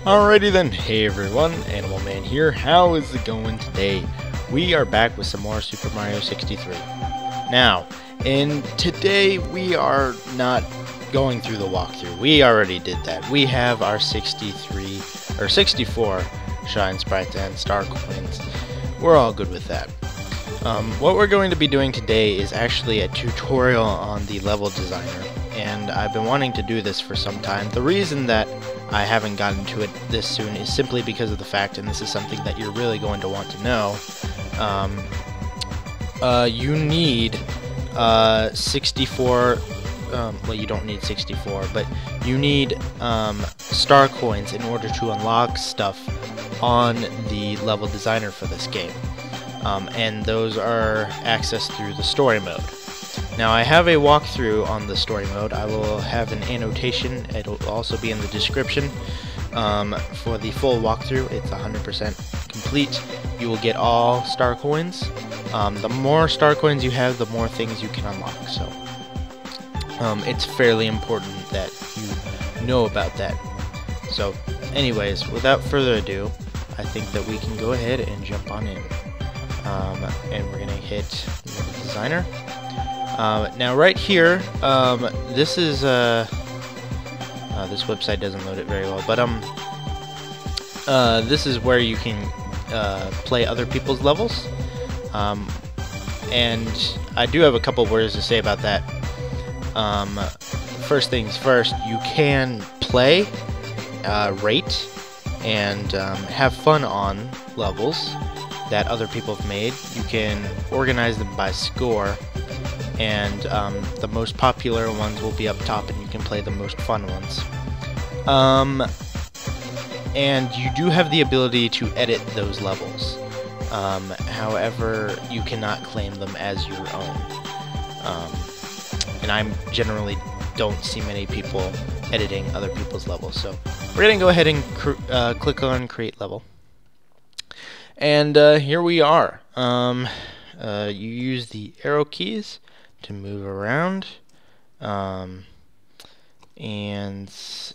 Alrighty then, hey everyone, Animal Man here. How is it going today? We are back with some more Super Mario 63. Now, and today we are not going through the walkthrough. We already did that. We have our 64 Shine Sprites and Star Coins. We're all good with that. What we're going to be doing today is actually a tutorial on the level designer, and I've been wanting to do this for some time. The reason that I haven't gotten to it this soon is simply because of the fact, and this is something that you're really going to want to know, you need 64, well, you don't need 64, but you need star coins in order to unlock stuff on the level designer for this game. And those are accessed through the story mode. Now, I have a walkthrough on the story mode. I will have an annotation. It'll also be in the description for the full walkthrough. It's 100% complete. You will get all star coins. The more star coins you have, the more things you can unlock. So it's fairly important that you know about that. So anyways, without further ado, I think that we can go ahead and jump on in. And we're going to hit the designer. Now right here, this is, this website doesn't load it very well, but this is where you can play other people's levels. And I do have a couple words to say about that. First things first, you can play, rate, and have fun on levels that other people have made. You can organize them by score, and the most popular ones will be up top, and you can play the most fun ones. And you do have the ability to edit those levels. However, you cannot claim them as your own. And I generally don't see many people editing other people's levels. So we're going to go ahead and click on Create Level. And here we are. You use the arrow keys to move around. Yeah, this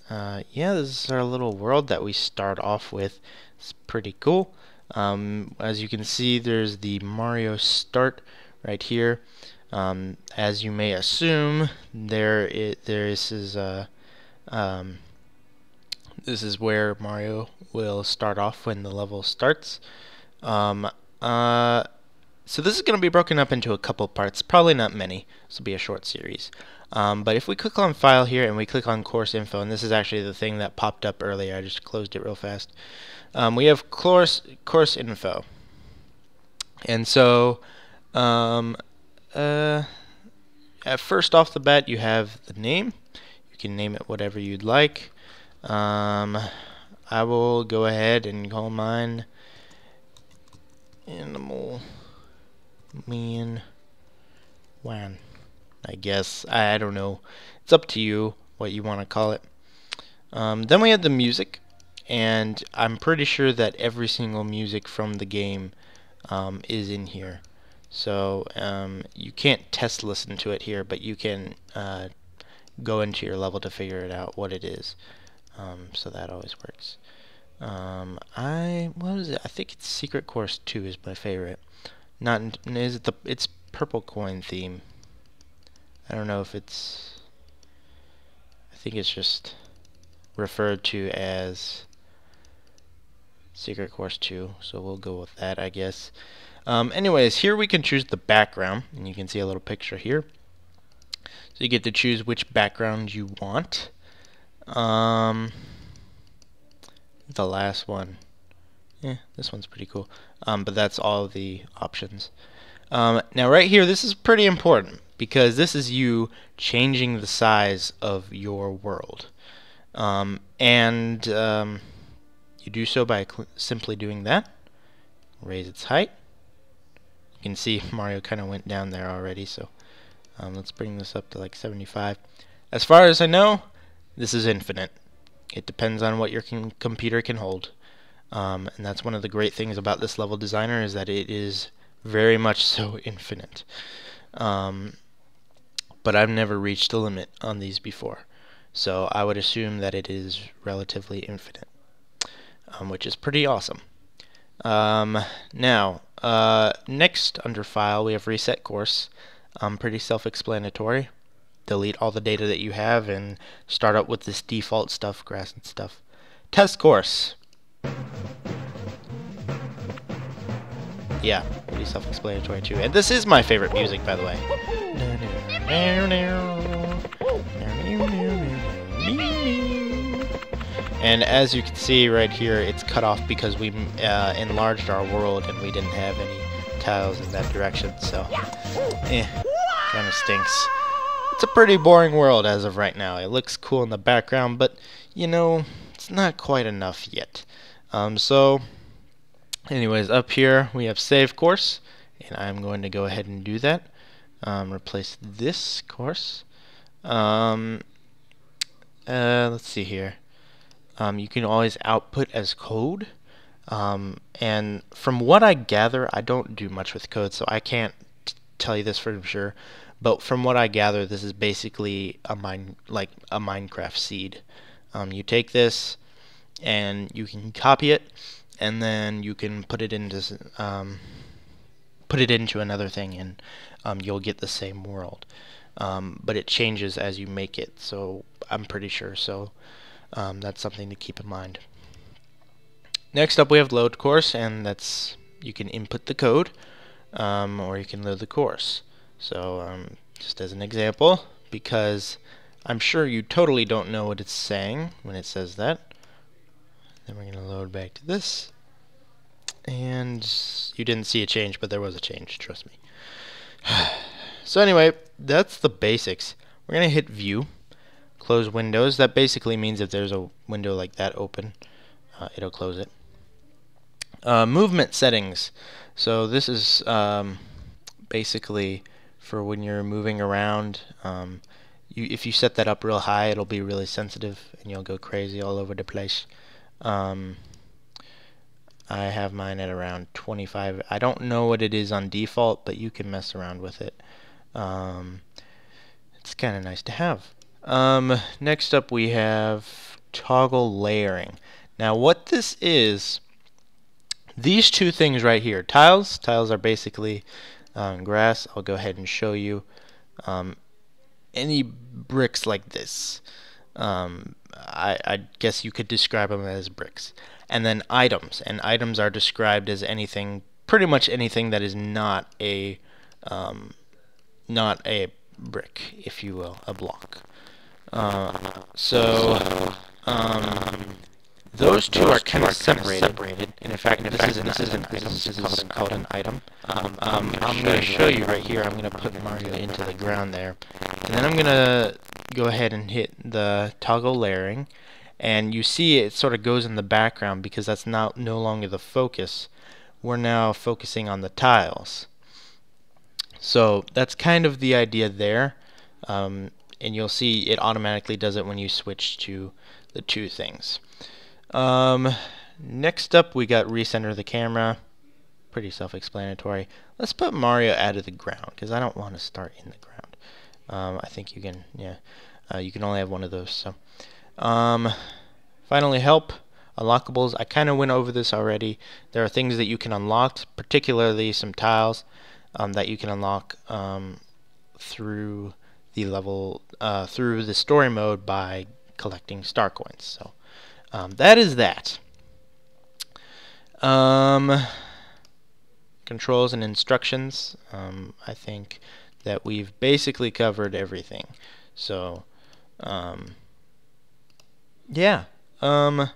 is our little world that we start off with. It's pretty cool. As you can see, there's the Mario Start right here. As you may assume, this is where Mario will start off when the level starts. So this is going to be broken up into a couple parts, probably not many. This will be a short series. But if we click on File here and we click on Course Info, and this is actually the thing that popped up earlier, I just closed it real fast. We have Course Info. And so, at first off the bat, you have the name. You can name it whatever you'd like. I will go ahead and call mine Animal Man 1. I guess. I don't know. It's up to you what you want to call it. Then we have the music, and I'm pretty sure that every single music from the game is in here. So you can't test listen to it here, but you can go into your level to figure it out what it is. So that always works. What is it? I think it's Secret Course 2 is my favorite. It's purple coin theme. I don't know if it's, I think it's just referred to as Secret Course 2, so we'll go with that, I guess. Anyways, here we can choose the background, and you can see a little picture here. So you get to choose which background you want. The last one, this one's pretty cool, but that's all the options. Now right here, this is pretty important because this is you changing the size of your world, and you do so by simply doing that. Raise its height. You can see Mario kind of went down there already, so let's bring this up to like 75. As far as I know, this is infinite. It depends on what your computer can hold. And that's one of the great things about this level designer, is that it is very much so infinite. But I've never reached the limit on these before. So I would assume that it is relatively infinite. which is pretty awesome. Now, next under File, we have Reset Course. Pretty self-explanatory. Delete all the data that you have and start up with this default stuff, grass and stuff. Test Course. Yeah, pretty self-explanatory too. And this is my favorite music, by the way. And as you can see right here, it's cut off because we enlarged our world and we didn't have any tiles in that direction, so kind of stinks. It's a pretty boring world as of right now. It looks cool in the background, but you know, it's not quite enough yet. So anyways, up here we have Save Course, and I'm going to go ahead and do that. Replace this course. Let's see here. You can always output as code. And from what I gather, I don't do much with code, so I can't tell you this for sure. But from what I gather, this is basically a Minecraft seed. You take this, and you can copy it, and then you can put it into another thing, and you'll get the same world. But it changes as you make it, so I'm pretty sure. So that's something to keep in mind. Next up we have Load Course, and that's you can input the code or you can load the course. So just as an example, because I'm sure you totally don't know what it's saying when it says that. Then we're going to load back to this, and you didn't see a change, but there was a change, trust me. So anyway, that's the basics. We're going to hit View, close Windows. That basically means if there's a window like that open, it'll close it. Movement settings. So this is basically for when you're moving around. If you set that up real high, it'll be really sensitive and you'll go crazy all over the place. I have mine at around 25. I don't know what it is on default, but you can mess around with it. It's kind of nice to have. Next up we have toggle layering. Now what this is, these two things right here, tiles are basically grass. I'll go ahead and show you. Any bricks like this, I guess you could describe them as bricks. And then items, and items are described as anything, pretty much anything that is not a brick, if you will, a block. Those two are kind of separated. And in fact, this is an item. This is called an item. I'm going to show you right here. I'm going to put Mario into the ground there, and then I'm going to go ahead and hit the toggle layering, and you see it sort of goes in the background because that's no longer the focus. We're now focusing on the tiles. So that's kind of the idea there, and you'll see it automatically does it when you switch to the two things. Next up we got recenter the camera. Pretty self-explanatory. Let's put Mario out of the ground because I don't want to start in the ground. I think you can, you can only have one of those. So, finally, help. Unlockables. I kind of went over this already. There are things that you can unlock, particularly some tiles that you can unlock through the level, through the story mode by collecting star coins. So that is that. Controls and instructions. I think that we've basically covered everything. So yeah. Now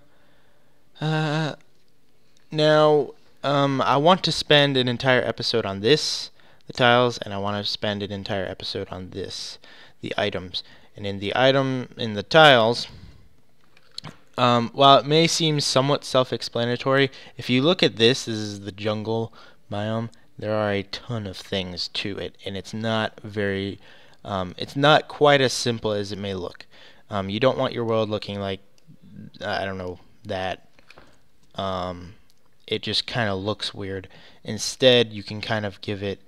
I want to spend an entire episode on this, the tiles, and I want to spend an entire episode on this, the items. And in the tiles, while it may seem somewhat self-explanatory, if you look at this is the jungle biome. There are a ton of things to it, and it's not very, it's not quite as simple as it may look. You don't want your world looking like, I don't know, that. It just kind of looks weird. Instead, you can kind of give it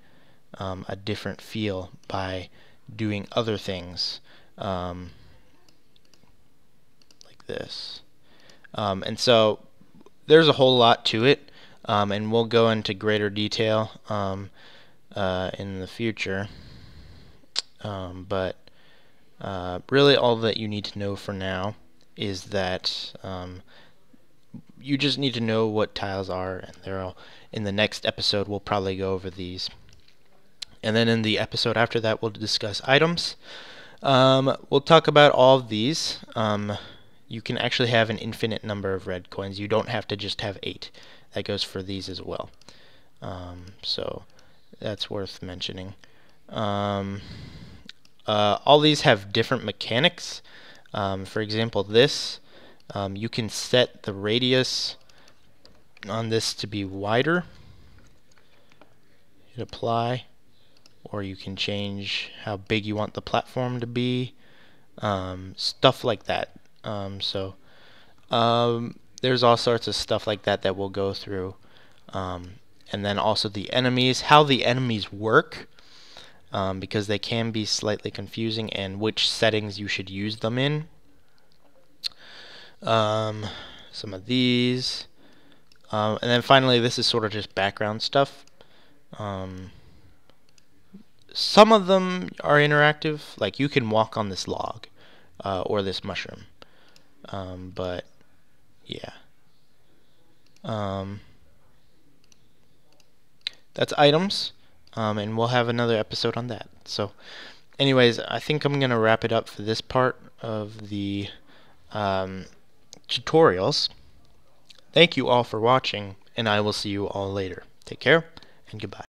a different feel by doing other things like this. And so there's a whole lot to it, and we'll go into greater detail in the future. But really all that you need to know for now is that you just need to know what tiles are, and they're all in the next episode. We'll probably go over these, and then in the episode after that we'll discuss items. We'll talk about all of these. You can actually have an infinite number of red coins. You don't have to just have 8. That goes for these as well. So that's worth mentioning. All these have different mechanics. For example, this, you can set the radius on this to be wider. Hit apply, or you can change how big you want the platform to be. Stuff like that. There's all sorts of stuff like that that we'll go through. And then also the enemies, how the enemies work, because they can be slightly confusing, and which settings you should use them in. Some of these. And then finally, this is sort of just background stuff. Some of them are interactive, like you can walk on this log or this mushroom. But yeah. That's items, and we'll have another episode on that. So anyways, I think I'm going to wrap it up for this part of the tutorials. Thank you all for watching, and I will see you all later. Take care, and goodbye.